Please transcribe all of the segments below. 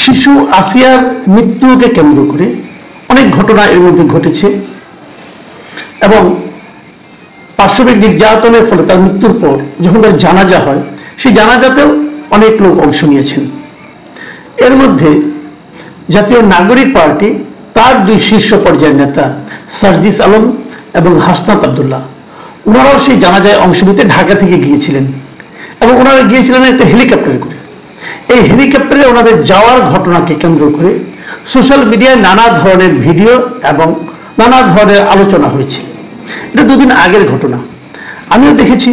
শিশু আসিয়ার মৃত্যুকে কেন্দ্র করে অনেক ঘটনা এর মধ্যে ঘটেছে এবং পাশবিক নির্যাতনের ফলে তার মৃত্যুর পর যখন তার জানাজা হয় সেই জানাজাতেও অনেক লোক অংশ নিয়েছেন। এর মধ্যে জাতীয় নাগরিক পার্টি তার দুই শীর্ষ পর্যায়ের নেতা সার্জিস আলম এবং হাসনাত আব্দুল্লাহ ওনারাও সেই জানাজায় অংশ নিতে ঢাকা থেকে গিয়েছিলেন এবং ওনারা গিয়েছিলেন একটা হেলিকপ্টারে করে। এই হেলিকপ্টারে ওনাদের যাওয়ার ঘটনাকে কেন্দ্র করে সোশ্যাল মিডিয়ায় নানা ধরনের ভিডিও এবং নানা ধরনের আলোচনা হয়েছে। এটা দুদিন আগের ঘটনা। আমিও দেখেছি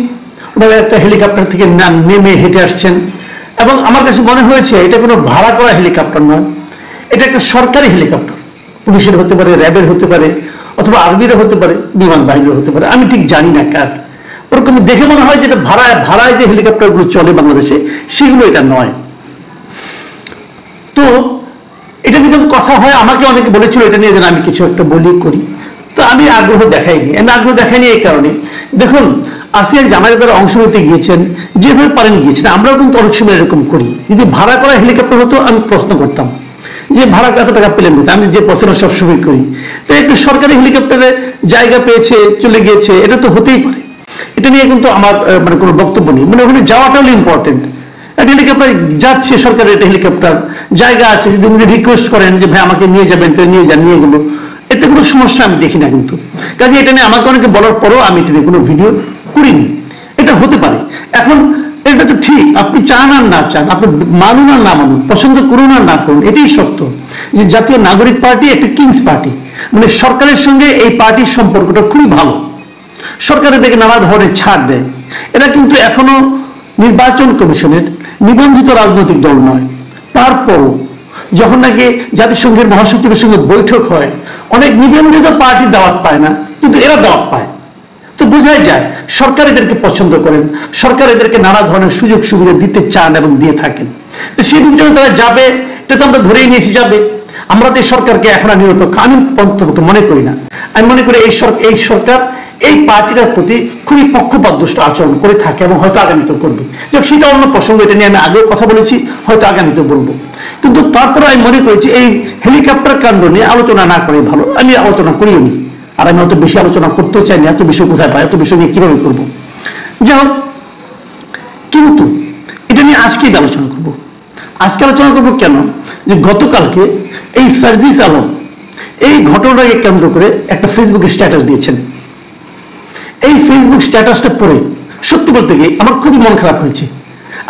ওনারা একটা হেলিকপ্টার থেকে নেমে হেঁটে আসছেন এবং আমার কাছে মনে হয়েছে এটা কোনো ভাড়া করা হেলিকপ্টার নয়, এটা একটা সরকারি হেলিকপ্টার। পুলিশের হতে পারে, র্যাবের হতে পারে, অথবা আর্মিরও হতে পারে, বিমান বাহিনীর হতে পারে, আমি ঠিক জানি না কার। ওরকম দেখে মনে হয় যেটা ভাড়ায় যে হেলিকপ্টারগুলো চলে বাংলাদেশে সেগুলো এটা নয়। তো এটা নিয়ে যখন কথা হয় আমাকে অনেকে বলেছিল এটা নিয়ে যেন আমি কিছু একটা বলি করি, তো আমি আগ্রহ দেখাইনি। এই কারণে দেখুন আসিয়ার জানাজা তারা অংশ নিতে গিয়েছেন, যেভাবে পারেন গিয়েছেন। আমরাও কিন্তু অনেক সময় এরকম করি। যদি ভাড়া করা হেলিকপ্টার হতো আমি প্রশ্ন করতাম যে ভাড়া কত টাকা পেলেন, আমি যে প্রশ্ন সবসময় করি। তো একটু সরকারি হেলিকপ্টারে জায়গা পেয়েছে চলে গিয়েছে, এটা তো হতেই পারে। এটা নিয়ে কিন্তু আমার মানে কোনো বক্তব্য নেই। মানে ওখানে যাওয়াটা হলো ইম্পর্টেন্ট। একটা হেলিকপ্টার যাচ্ছে, সরকারের একটা হেলিকপ্টার, জায়গা আছে, যদি উনি রিকোয়েস্ট করেন যে ভাই আমাকে নিয়ে যাবেন তো নিয়ে যান, নিয়ে গেলো, এতে কোনো সমস্যা আমি দেখি না। কিন্তু কাজে এটা নিয়ে আমাকে অনেকে বলার পরও আমি এটা নিয়ে কোনো ভিডিও করিনি। এটা হতে পারে। এখন এটা তো ঠিক, আপনি চান আর না চান, আপনি মানুন আর না মানুন, পছন্দ করুন আর না করুন, এটাই সত্য যে জাতীয় নাগরিক পার্টি একটা কিংস পার্টি। মানে সরকারের সঙ্গে এই পার্টির সম্পর্কটা খুবই ভালো। সরকারের দিকে নানা ধরনের ছাড় দেয়। এরা কিন্তু এখনো নির্বাচন কমিশনের নিবন্ধিত রাজনৈতিক দল নয়। তারপরও যখন নাকি জাতিসংঘের মহাসচিবের সঙ্গে বৈঠক হয়, অনেক নিবন্ধিত পার্টি দাওয়াত পায় না, কিন্তু এরা দাওয়াত পায়। তো বোঝাই যায় সরকার এদেরকে পছন্দ করেন, সরকার এদেরকে নানা ধরনের সুযোগ সুবিধা দিতে চান এবং দিয়ে থাকেন। তো সেই জন্য তারা যাবে, এটা তো আমরা ধরেই নিয়েছি যাবে। আমরা তো এই সরকারকে এখন নিরপেক্ষ আমি মনে করি না। আমি মনে করি এই সরকার এই পার্টিটার প্রতি খুবই পক্ষপাতদুষ্ট আচরণ করে থাকে এবং হয়তো আগামীতেও করবে। যাক, সেটা অন্য প্রসঙ্গ, এটা নিয়ে আমি আগেও কথা বলেছি, হয়তো আগামীতেও বলবো। কিন্তু তারপরে আমি মনে করেছি এই হেলিকপ্টার কাণ্ড নিয়ে আলোচনা না করে ভালো। আমি আলোচনা করিও নি, আর আমি অত বেশি আলোচনা করতেও চাই না। এত বিষয় কোথায় পাই, এত বিষয় নিয়ে কিভাবে করবো? যাই হোক, কিন্তু এটা নিয়ে আজকেই আলোচনা করব। আজকে আলোচনা করবো কেন, যে গতকালকে এই সার্জিস আলম এই ঘটনাকে কেন্দ্র করে একটা ফেসবুকে স্ট্যাটাস দিয়েছেন। এই ফেসবুক স্ট্যাটাসটা পড়ে সত্যি বলতে গিয়ে আমার খুবই মন খারাপ হয়েছে।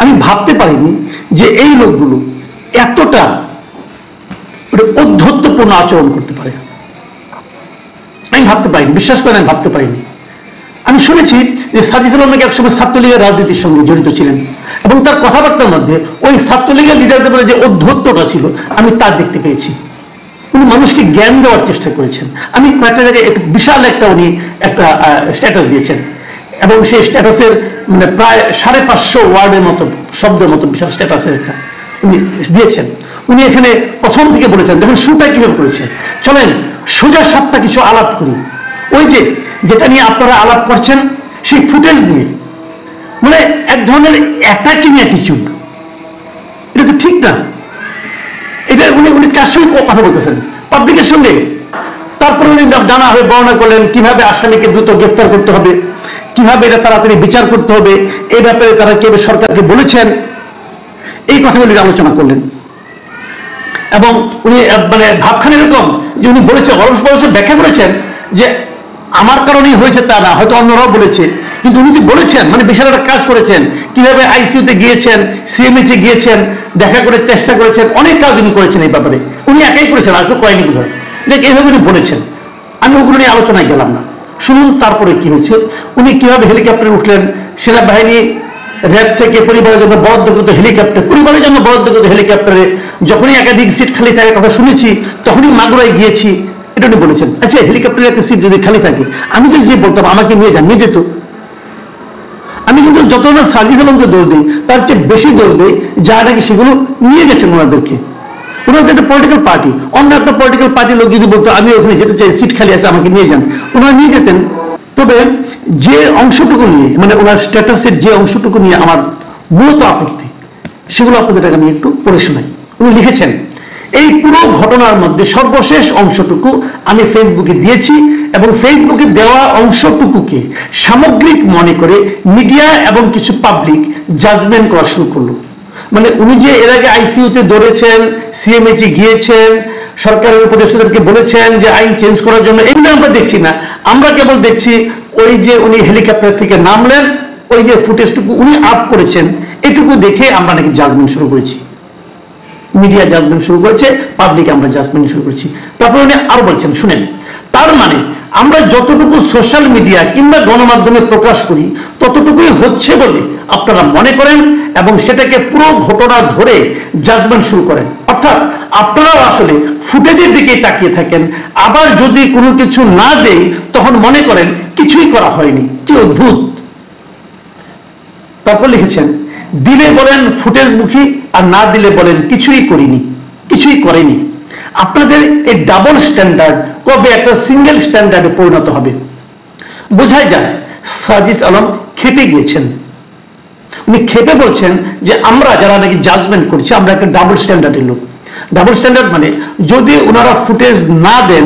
আমি ভাবতে পারিনি যে এই লোকগুলো এতটা ঔদ্ধত্যপূর্ণ আচরণ করতে পারে। আমি ভাবতে পারিনি, বিশ্বাস করেন আমি ভাবতে পারিনি। আমি শুনেছি যে সার্জিস আলম নাকি একসময় ছাত্রলীগের রাজনীতির সঙ্গে জড়িত ছিলেন এবং তার কথাবার্তার মধ্যে ওই ছাত্রলীগের লিডারদের মধ্যে যে ঔদ্ধত্যটা ছিল আমি তা দেখতে পেয়েছি। উনি মানুষকে জ্ঞান দেওয়ার চেষ্টা করেছেন। আমি কয়েকটা জায়গায় বিশাল উনি একটা স্ট্যাটাস দিয়েছেন এবং সেই স্ট্যাটাসের মানে প্রায় 550 ওয়ার্ডের মতো শব্দের মতো বিশাল স্ট্যাটাসের একটা উনি দিয়েছেন। উনি এখানে প্রথম থেকে বলেছেন, দেখুন শুরুটা কিভাবে করেছেন, চলেন সোজা সাপটা কিছু আলাপ করি। ওই যেটা নিয়ে আপনারা আলাপ করছেন সেই ফুটেজ নিয়ে, মানে এক ধরনের অ্যাটাকিং অ্যাটিটিউড, এটা তো ঠিক না। এটা উনি কার সঙ্গে কথা বলতেছেন? পাবলিকের সঙ্গে। তারপরে উনি নানা হয়ে বর্ণনা করলেন কিভাবে আসামিকে দ্রুত গ্রেফতার করতে হবে, কিভাবে এটা তাড়াতাড়ি বিচার করতে হবে, এই ব্যাপারে তারা কিভাবে সরকারকে বলেছেন, এই কথাগুলি আলোচনা করলেন। এবং উনি মানে ভাবখান এরকম যে উনি বলেছেন, অলস ব্যাখ্যা করেছেন যে আমার কারণেই হয়েছে তা না, হয়তো অন্যরাও বলেছে, কিন্তু উনি যে বলেছেন মানে বিশাল একটা কাজ করেছেন। কিভাবে আইসিইউতে গিয়েছেন, সিএমএইচে গিয়েছেন, দেখা করে চেষ্টা করেছেন, অনেক কাজ উনি করেছেন এই ব্যাপারে। উনি একাই করেছেন, আর কেউ করেনি বোধ হয়। এইভাবে উনি বলেছেন। আমি ওগুলো নিয়ে আলোচনায় গেলাম না। শুনুন তারপরে কি হয়েছে। উনি কিভাবে হেলিকপ্টারে উঠলেন, সেনাবাহিনী র্যাব থেকে পরিবারের জন্য বরাদ্দকৃত হেলিকপ্টার, পরিবারের জন্য বরাদ্দকৃত হেলিকপ্টারে যখনই একাধিক সিট খালি থাকার কথা শুনেছি তখনই মাগুরায় গিয়েছি, এটা উনি বলেছেন। আচ্ছা, হেলিকপ্টারের একটা সিট যদি খালি থাকে আমি যদি যে বলতাম আমাকে নিয়ে যান, নিয়ে যেত। আমি কিন্তু যত না সার্জিস আলমকে দোষ দিই তার চেয়ে বেশি দোষ দিই যারা নাকি সেগুলো নিয়ে গেছেন ওনাদেরকে। ওনাদের একটা পলিটিক্যাল পার্টি, অন্য একটা পলিটিক্যাল পার্টির লোক যদি বলতো আমি ওখানে যেতে চাই, সিট খালি আছে আমাকে নিয়ে যান, ওনারা নিয়ে যেতেন। তবে যে অংশটুকু নিয়ে মানে ওনার স্ট্যাটাসের যে অংশটুকু নিয়ে আমার মূলত আপত্তি, সেগুলো আপনাদের আমি একটু পড়ে শোনাই। উনি লিখেছেন, এই পুরো ঘটনার মধ্যে সর্বশেষ অংশটুকু আমি ফেসবুকে দিয়েছি এবং ফেসবুকে দেওয়া অংশটুকুকে সামগ্রিক মনে করে মিডিয়া এবং কিছু পাবলিক জাজমেন্ট করা শুরু করলো। মানে উনি যে এর আগে আইসিইউতে দৌড়েছেন, সিএমএইচে গিয়েছেন, সরকারের উপদেষ্টাদেরকে বলেছেন যে আইন চেঞ্জ করার জন্য, এগুলো আমরা দেখছি না। আমরা কেবল দেখছি ওই যে উনি হেলিকপ্টার থেকে নামলেন, ওই যে ফুটেজটুকু উনি আপ করেছেন, এটুকু দেখে আমরা নাকি জাজমেন্ট শুরু করেছি। মিডিয়া জাজমেন্ট শুরু করেছে, পাবলিক আমরা জাজমেন্ট শুরু করেছি। তারপর উনি আরো বলছেন, শুনেন, তার মানে আমরা যতটুকু সোশ্যাল মিডিয়া কিংবা গণমাধ্যমে প্রকাশ করি ততটুকুই হচ্ছে বলে আপনারা মনে করেন এবং সেটাকে পুরো ঘটনা ধরে জাজমেন্ট শুরু করেন। অর্থাৎ আপনারাও আসলে ফুটেজের দিকে তাকিয়ে থাকেন, আবার যদি কোনো কিছু না দেয় তখন মনে করেন কিছুই করা হয়নি। কি অদ্ভুত। তারপর লিখেছেন, দিলে বলেন ফুটেজমুখী আর না দিলে বলেন কিছুই করিনি, কিছুই করেনি। আপনাদের এই ডাবল স্ট্যান্ডার্ড কবে একটা সিঙ্গেল স্ট্যান্ডার্ডে পরিণত হবে? বোঝাই যায় সাজিস আলম খেপে গিয়েছেন। উনি খেপে বলছেন যে আমরা যারা নাকি জাজমেন্ট করছি আমরা একটা ডাবল স্ট্যান্ডার্ডের লোক। ডাবল স্ট্যান্ডার্ড মানে যদি ওনারা ফুটেজ না দেন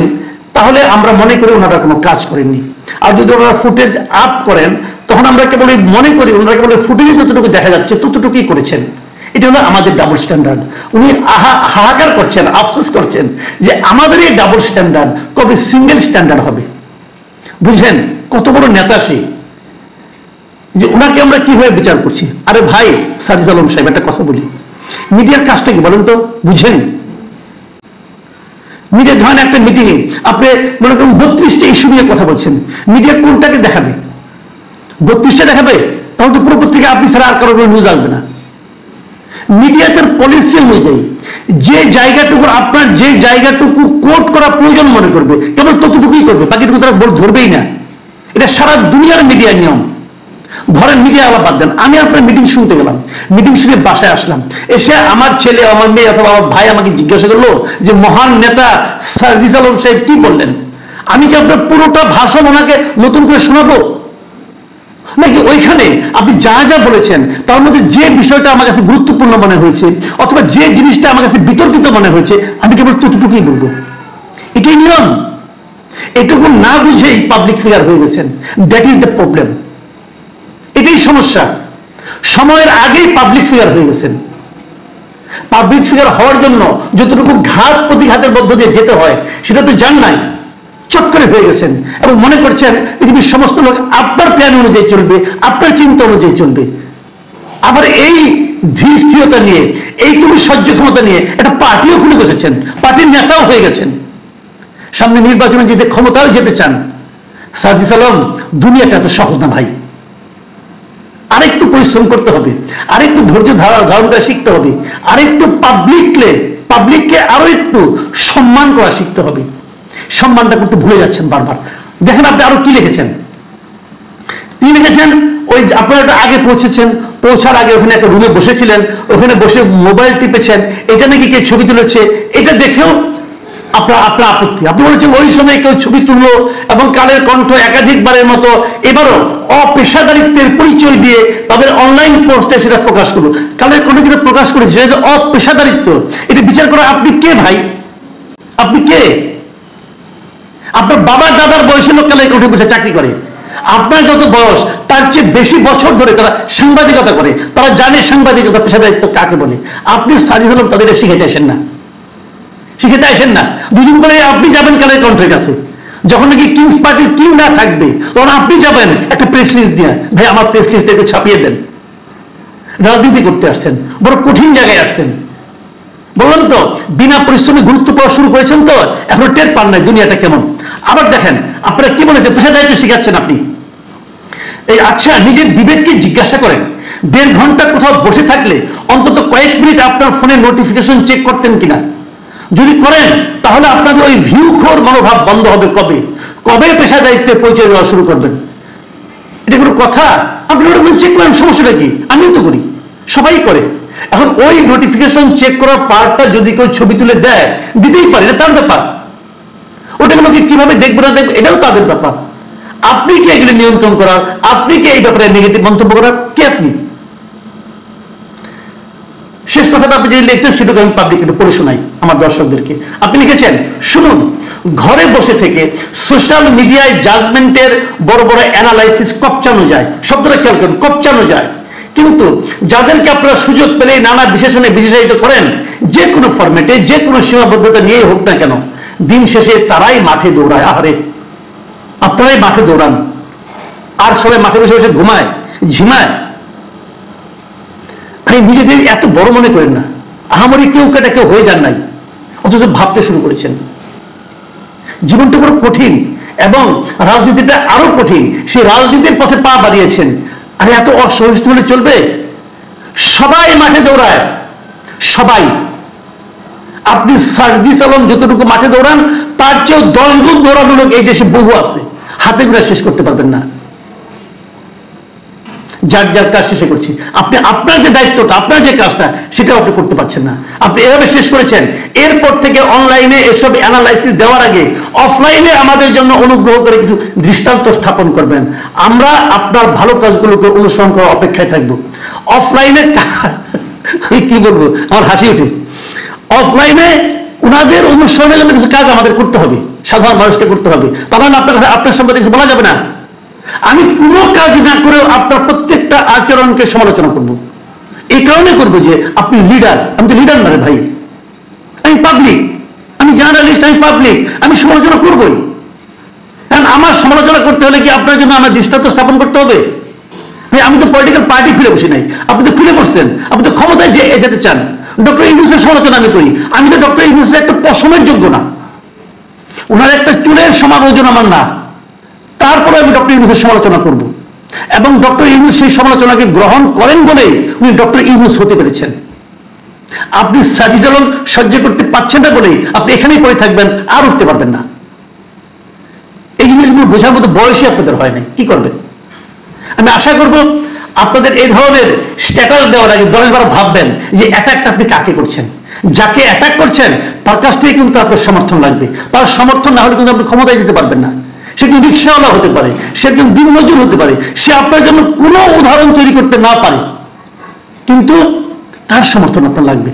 তাহলে আমরা মনে করি ওনারা কোনো কাজ করেননি, আর যদি ওনারা ফুটেজ আপ করেন তখন আমরা কেবল মনে করি ওনারা কেবল ফুটেজে যতটুকু দেখা যাচ্ছে ততটুকুই করেছেন। এটা হলো আমাদের ডাবল স্ট্যান্ডার্ড। উনি হাহাকার করছেন, আফসোস করছেন যে আমাদের এই ডাবল স্ট্যান্ডার্ড কবে সিঙ্গেল স্ট্যান্ডার্ড হবে। বুঝেন কত বড় নেতা সে, যে ওনাকে আমরা কিভাবে বিচার করছি। আরে ভাই সাজিদ আলম সাহেব, একটা কথা বলি, মিডিয়ার কাজটা কি বলেন তো? বুঝেন, মিডিয়া ধরেন একটা মিটিং এ আপনি মনে করুন 32টা ইস্যু নিয়ে কথা বলছেন, মিডিয়া কোনটাকে দেখাবে? 32টা দেখাবে? তাহলে তো পুরো পত্রিকা আপনি ছাড়া আর কারোর নিউজ আসবে না। মিডিয়া তার পলিসি অনুযায়ী যে জায়গাটুকু আপনার যে জায়গাটুকু কোট করা প্রয়োজন মনে করবে কেবল ততটুকুই করবে, বাকিটুকু তারা ধরবেই না। এটা সারা দুনিয়ার মিডিয়ার নিয়ম। ধরেন মিডিয়া আলাপ বাদ দেন, আমি আপনার মিটিং শুনতে গেলাম, মিটিং শুনে বাসায় আসলাম, এসে আমার ছেলে আমার মেয়ে অথবা আমার ভাই আমাকে জিজ্ঞাসা করলো যে মহান নেতা সাজিদ আলম সাহেব কি বললেন, আমি কি আপনার পুরোটা ভাষণ ওনাকে নতুন করে শোনাবো? নাকি ওইখানে আপনি যা যা বলেছেন তার মধ্যে যে বিষয়টা আমার কাছে গুরুত্বপূর্ণ মনে হয়েছে অথবা যে জিনিসটা আমার কাছে বিতর্কিত মনে হয়েছে আমি কেবল ততটুকুই বলবো? এটাই নিয়ম। এটুকু না বুঝেই পাবলিক ফিগার হয়ে গেছেন। That is the problem. এটাই সমস্যা। সময়ের আগেই পাবলিক ফিগার হয়ে গেছেন। পাবলিক ফিগার হওয়ার জন্য যতটুকু ঘাত প্রতিঘাতের মধ্য দিয়ে যেতে হয় সেটা তো জান নাই, চট করে হয়ে গেছেন এবং মনে করছেন পৃথিবীর সমস্ত লোক আপনার প্ল্যান অনুযায়ী চলবে, আপনার চিন্তা অনুযায়ী চলবে। আবার এই ধীর স্থিরতা নিয়ে, এইটুকু সহ্য ক্ষমতা নিয়ে একটা পার্টিও খুলে বসেছেন, পার্টির নেতাও হয়ে গেছেন, সামনে নির্বাচনে যেতে ক্ষমতাও যেতে চান। সাজিদ আলম, দুনিয়াটা এত সহজ না ভাই। আরেকটু পরিশ্রম করতে হবে, আরেকটু ধৈর্য ধারণ করা শিখতে হবে, আরেকটু পাবলিককে আরো একটু সম্মান করা শিখতে হবে। সম্মানটা করতে ভুলে যাচ্ছেন বারবার। দেখেন আপনি আরো কি লিখেছেন। তিনি লিখেছেন ওই আপনারা একটা আগে পৌঁছার আগে ওখানে একটা রুমে বসেছিলেন, ওখানে বসে মোবাইল টিপেছেন, এটা নাকি কে ছবি তুলেছে, এটা দেখেও আপনার আপত্তি। আপনি বলেছেন ওই সময় কেউ ছবি তুললো এবং কালের কণ্ঠ একাধিকবারের মতো এবারও অপেশাদারিত্বের পরিচয় দিয়ে তাদের অনলাইন পোস্টে সেটা প্রকাশ করলো। কালের কণ্ঠ যেটা প্রকাশ করেছে সেটা অপেশাদারিত্ব। এটা বিচার করা আপনি কে ভাই? আপনি কে? আপনার বাবার দাদার বয়সের লোক কালের কণ্ঠে বসে চাকরি করে। আপনার যত বয়স তার চেয়ে বেশি বছর ধরে তারা সাংবাদিকতা করে, তারা জানে সাংবাদিকতা পেশাদারিত্ব কাকে বলে। আপনি সাজিদ আলম তাদের শিখাইতে আসেন না, শিখাতে আসেন না। দুদিন পরে আপনি যাবেন কালের কণ্ঠের কাছে, যখন নাকি কিংস পার্টির কিং না থাকবে তখন আপনি যাবেন একটা প্রেস লিস্ট দিয়ে, ভাই আমার প্রেস লিস্ট একটু ছাপিয়ে দেন। রাজনীতি করতে আসছেন, বড় কঠিন জায়গায় আসছেন। বললাম তো বিনা পরিশ্রমে গুরুত্ব পাওয়া শুরু করেছেন, তো এখন টের পান নাই দুনিয়াটা কেমন। আবার দেখেন আপনারা কি বলেছে, পেশাদারিত্ব শিখাচ্ছেন আপনি। এই আচ্ছা, নিজের বিবেককে জিজ্ঞাসা করেন, 1.5 ঘন্টা কোথাও বসে থাকলে অন্তত কয়েক মিনিট আপনার ফোনে নোটিফিকেশন চেক করতেন কিনা? যদি করেন তাহলে আপনাদের ওই ভিউখোর মনোভাব বন্ধ হবে। কবে পেশাদারিত্বে পরিচয় দেওয়া শুরু করবেন? এটা কোনো কথা? আপনি চেক করেন, সমস্যাটা কি? আমিও তো করি, সবাই করে। এখন ওই নোটিফিকেশন চেক করার পার্টটা যদি কেউ ছবি তুলে দেয়, দিতেই পারে, এটা তার ব্যাপার। ওটাগুলোকে কিভাবে দেখবো না দেখবো এটাও তাদের ব্যাপার। আপনি কি এগুলো নিয়ন্ত্রণ করার, আপনি কি এই ব্যাপারে নেগেটিভ মন্তব্য করার কে? আপনি শেষ কথাটা আপনি যে লিখছেন সেটুকু আমি পাবলিক একটু পড়ে শোনাই আমার দর্শকদেরকে। আপনি লিখেছেন, শুনুন, ঘরে বসে থেকে সোশ্যাল মিডিয়ায় জাজমেন্টের বড় বড় অ্যানালাইসিস কপচানো যায়, শব্দটা খেয়াল করুন, কপচানো যায়। কিন্তু যাদেরকে আপনারা সুযোগ পেলে নানা বিশেষণে বিশেষায়িত করেন, যে কোনো ফরম্যাটে, যে কোনো সীমাবদ্ধতা নিয়ে হোক না কেন, দিন শেষে তারাই মাঠে দৌড়ায়। আহারে, আপনারাই মাঠে দৌড়ান, আর সবাই মাঠে বসে বসে ঘুমায়, ঝিমায়। ভাই, নিজেদের এত বড় মনে করেন না। আহামরি কেউ কেটে কেউ হয়ে যান নাই, অথচ ভাবতে শুরু করেছেন। জীবনটা বড় কঠিন এবং রাজনীতিটা আরো কঠিন। সেই রাজনীতির পথে পা বাড়িয়েছেন। আর এত অসহিষ্ণু হলে চলবে? সবাই মাঠে দৌড়ায়, সবাই। আপনি সার্জিস আলম যতটুকু মাঠে দৌড়ান, তার চেয়েও 10 গুণ দৌড়ানো লোক এই দেশে বহু আছে, হাতে গুলা শেষ করতে পারবেন না। যার যার কাজ শেষে করছি, আপনি আপনার যে দায়িত্বটা, আপনার যে কাজটা, সেটাও আপনি করতে পারছেন না। আপনি এভাবে শেষ করেছেন। এরপর থেকে অনলাইনে এসব অ্যানালাইসিস দেওয়ার আগে অফলাইনে আমাদের জন্য অনুগ্রহ করে কিছু দৃষ্টান্ত স্থাপন করবেন। আমরা আপনার ভালো কাজগুলোকে অনুসরণ করার অপেক্ষায় থাকবো। অফলাইনে আমি কি বলবো, আমার হাসি উঠে। অফলাইনে ওনাদের অনুসরণের জন্য কিছু কাজ আমাদের করতে হবে, সাধারণ মানুষকে করতে হবে। তখন আপনার সম্পর্কে কিছু বলা যাবে না। আমি কোনো কাজ না করেও আপনার প্রত্যেকটা আচরণকে সমালোচনা করব। এই কারণে করবো যে আপনি লিডার। আমি তো লিডার না রে ভাই, আমি পাবলিক, আমি জার্নালিস্ট, আমি পাবলিক, আমি সমালোচনা করবই। কারণ আমার সমালোচনা করতে হলে কি আপনার জন্য আমার দৃষ্টান্ত স্থাপন করতে হবে? আমি তো পলিটিক্যাল পার্টি খুলে বসি নাই, আপনি তো খুলে বসছেন। আপনি তো ক্ষমতায় যেতে চান। ডক্টর ইউনূসের সমালোচনা আমি করি, আমি তো ডক্টর ইউনূসের একটা পশমের যোগ্য না, ওনার একটা চুলের সমান ওজন আমার না। তারপরে আমি ডক্টর ইউনূসের সমালোচনা করব, এবং ডক্টর ইউনূস সেই সমালোচনাকে গ্রহণ করেন বলে উনি ডক্টর ইউনূস হতে পেরেছেন। আপনি সার্জিস আলম সহ্য করতে পারছেন না বলেই আপনি এখানেই পড়ে থাকবেন, আর উঠতে পারবেন না। এই জিনিসগুলো বোঝার মতো বয়সই আপনাদের হয় নাই, কি করবেন? আমি আশা করব আপনাদের এই ধরনের স্ট্যাটাস দেওয়ার আগে 10 বার ভাববেন যে অ্যাটাকটা আপনি কাকে করছেন। যাকে অ্যাটাক করছেন তার কাছ থেকে কিন্তু আপনার সমর্থন লাগবে। তার সমর্থন না হলে কিন্তু আপনি ক্ষমতায় যেতে পারবেন না। সে কিন্তু রিক্সাওয়ালা হতে পারে, সে কিন্তু দিনমজুর হতে পারে, সে আপনার জন্য কোনো উদাহরণ তৈরি করতে না পারে, কিন্তু তার সমর্থন আপনার লাগবে।